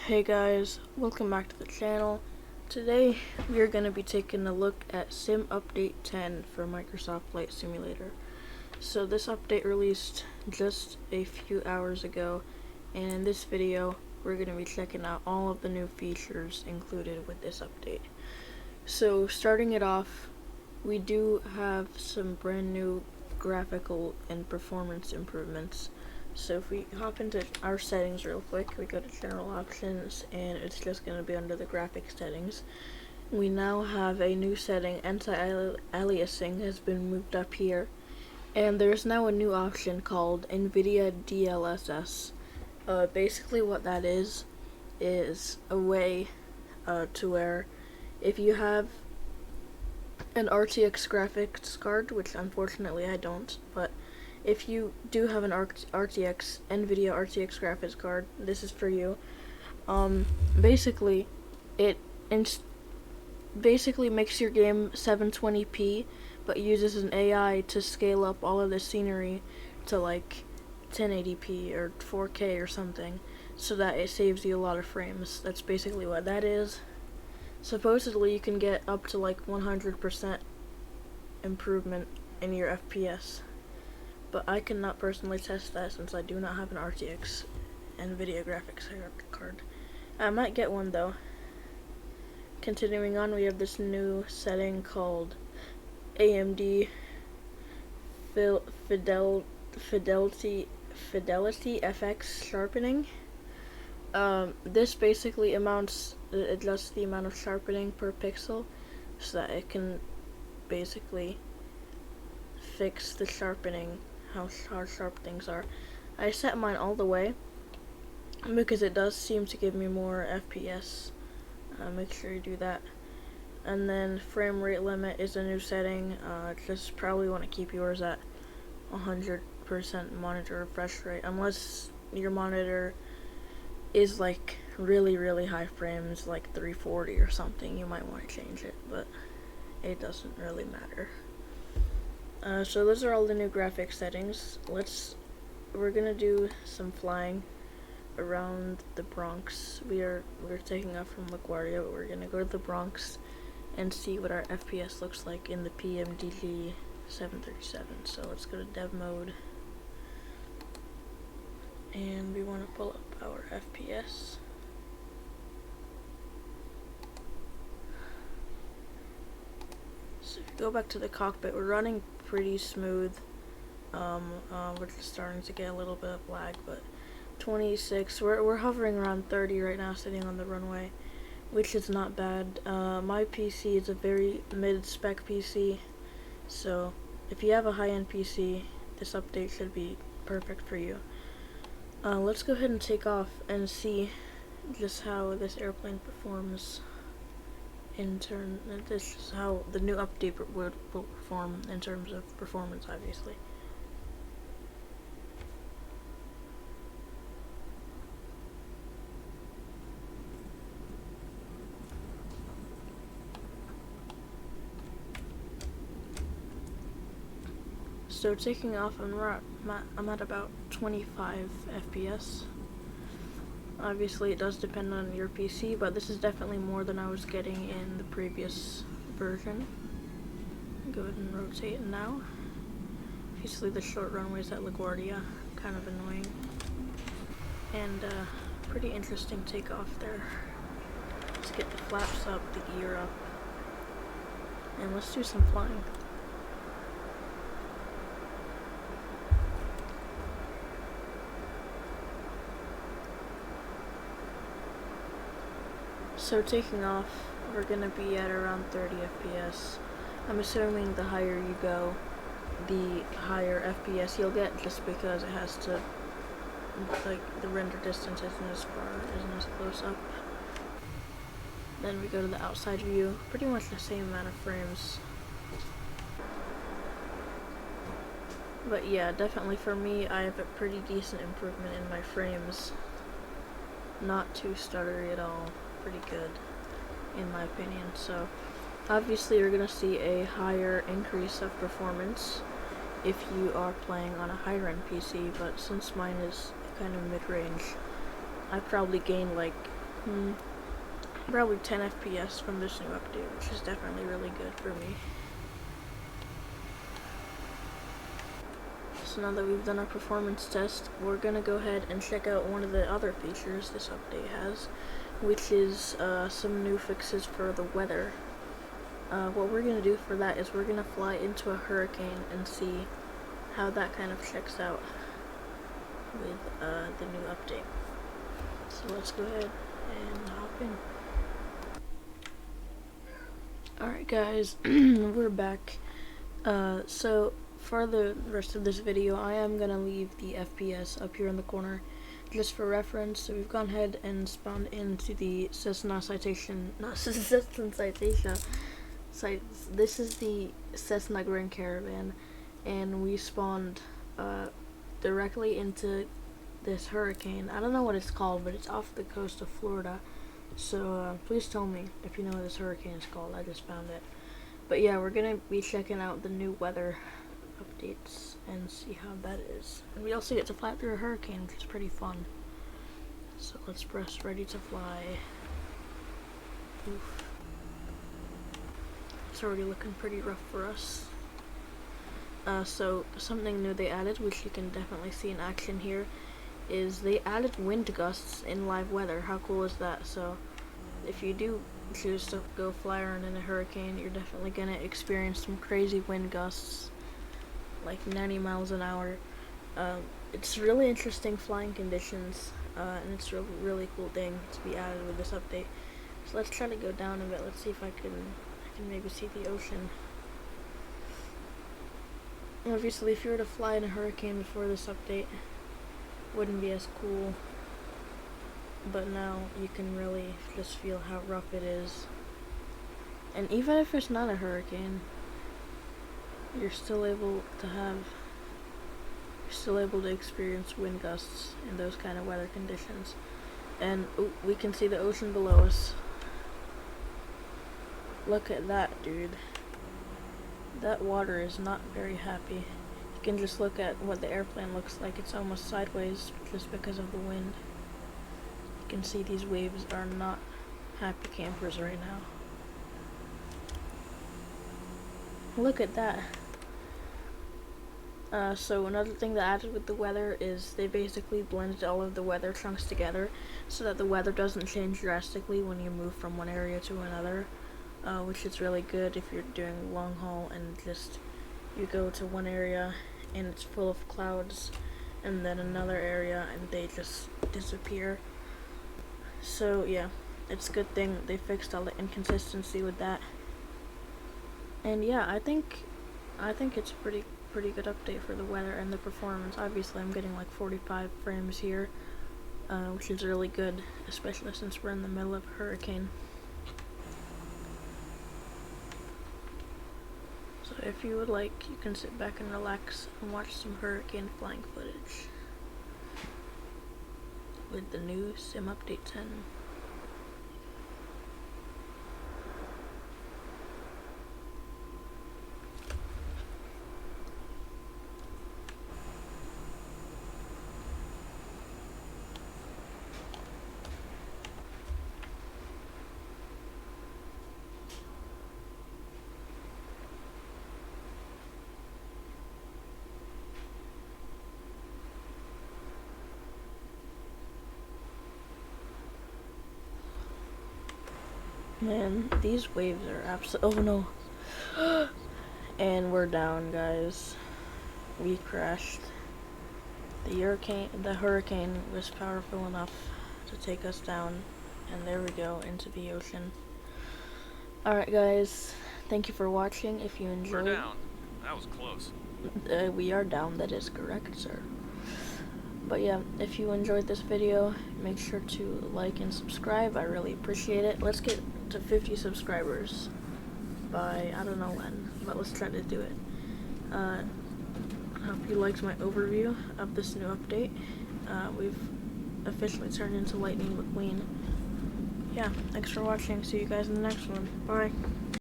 Hey guys, welcome back to the channel. Today we are going to be taking a look at Sim Update 10 for Microsoft Flight Simulator. So this update released just a few hours ago, and in this video we're going to be checking out all of the new features included with this update. So starting it off, we do have some brand new graphical and performance improvements. So if we hop into our settings real quick, we go to general options and it's just going to be under the graphics settings. We now have a new setting, anti-aliasing has been moved up here, and there's now a new option called NVIDIA DLSS. Basically what that is a way to where if you have an RTX graphics card, which unfortunately I don't, but if you do have an NVIDIA RTX graphics card, this is for you. Basically, it basically makes your game 720p, but uses an AI to scale up all of the scenery to like 1080p or 4K or something, so that it saves you a lot of frames. That's basically what that is. Supposedly, you can get up to like 100% improvement in your FPS. But I cannot personally test that since I do not have an RTX NVIDIA graphics card. I might get one though. Continuing on, we have this new setting called AMD Fidelity FX Sharpening. This basically adjusts the amount of sharpening per pixel so that it can basically fix the sharpening, how sharp things are. I set mine all the way because it does seem to give me more FPS. Make sure you do that. And then frame rate limit is a new setting. Just probably want to keep yours at 100% monitor refresh rate, unless your monitor is like really high frames, like 340 or something. You might want to change it, but it doesn't really matter. So those are all the new graphics settings. We're gonna do some flying around the Bronx. We're taking off from LaGuardia, but we're gonna go to the Bronx and see what our FPS looks like in the PMDG 737. So let's go to dev mode, and we want to pull up our FPS. So if you go back to the cockpit, we're running pretty smooth. We're just starting to get a little bit of lag, but 26. We're hovering around 30 right now, sitting on the runway, which is not bad. My PC is a very mid-spec PC, so if you have a high-end PC, this update should be perfect for you. Let's go ahead and take off and see just how this airplane performs. This is how the new update will perform in terms of performance, obviously. So taking off, I'm at about 25 FPS. Obviously, it does depend on your PC, but this is definitely more than I was getting in the previous version. Go ahead and rotate now. Obviously, the short runways at LaGuardia, kind of annoying. And pretty interesting takeoff there. Let's get the flaps up, the gear up, and let's do some flying. So taking off, we're gonna be at around 30 FPS. I'm assuming the higher you go, the higher FPS you'll get, just because it has to, like, the render distance isn't as close up. Then we go to the outside view, pretty much the same amount of frames. But yeah, definitely for me, I have a pretty decent improvement in my frames. Not too stuttery at all. Pretty good, in my opinion. So obviously you're gonna see a higher increase of performance if you are playing on a higher end PC, but since mine is kind of mid-range, I probably gain like probably 10 FPS from this new update, which is definitely really good for me. So now that we've done our performance test, we're gonna go ahead and check out one of the other features this update has, which is some new fixes for the weather. What we're gonna do for that is we're gonna fly into a hurricane and see how that kind of checks out with the new update. So let's go ahead and hop in. Alright guys, we're back. So for the rest of this video, I am going to leave the FPS up here in the corner just for reference. So we've gone ahead and spawned into the Cessna Citation, not Cessna Citation, this is the Cessna Grand Caravan, and we spawned directly into this hurricane. I don't know what it's called, but it's off the coast of Florida. So please tell me if you know what this hurricane is called. I just found it. But yeah, we're gonna be checking out the new weather updates and see how that is. And we also get to fly through a hurricane, which is pretty fun. So let's press ready to fly. Oof. It's already looking pretty rough for us. So something new they added, which you can definitely see in action here, is they added wind gusts in live weather. How cool is that? So if you do choose to go fly around in a hurricane, you're definitely gonna experience some crazy wind gusts, like 90 miles an hour. It's really interesting flying conditions, and it's a really cool thing to be added with this update. So let's try to go down a bit. Let's see if I can maybe see the ocean. Obviously, if you were to fly in a hurricane before this update, wouldn't be as cool, but now you can really just feel how rough it is. And even if it's not a hurricane, you're still able to experience wind gusts in those kind of weather conditions. And we can see the ocean below us. Look at that, dude. That water is not very happy. You can just look at what the airplane looks like. It's almost sideways just because of the wind. You can see these waves are not happy campers right now. Look at that. So another thing that added with the weather is they basically blended all of the weather chunks together so that the weather doesn't change drastically when you move from one area to another, which is really good if you're doing long haul and just you go to one area and it's full of clouds, and then another area and they just disappear. So yeah, it's a good thing they fixed all the inconsistency with that. And yeah, I think it's a pretty good update for the weather and the performance. Obviously I'm getting like 45 frames here, which is really good, especially since we're in the middle of a hurricane. So if you would like, you can sit back and relax and watch some hurricane flying footage with the new Sim Update 10. Man, these waves are absolutely— oh no. And we're down, guys. We crashed. The hurricane was powerful enough to take us down, and there we go, into the ocean. Alright guys, thank you for watching. If you enjoyed— we're down. That was close. We are down, that is correct, sir. But yeah, if you enjoyed this video, make sure to like and subscribe. I really appreciate it. Let's get to 50 subscribers by I don't know when, but let's try to do it. I hope you liked my overview of this new update. We've officially turned into Lightning McQueen. Yeah, thanks for watching. See you guys in the next one. Bye.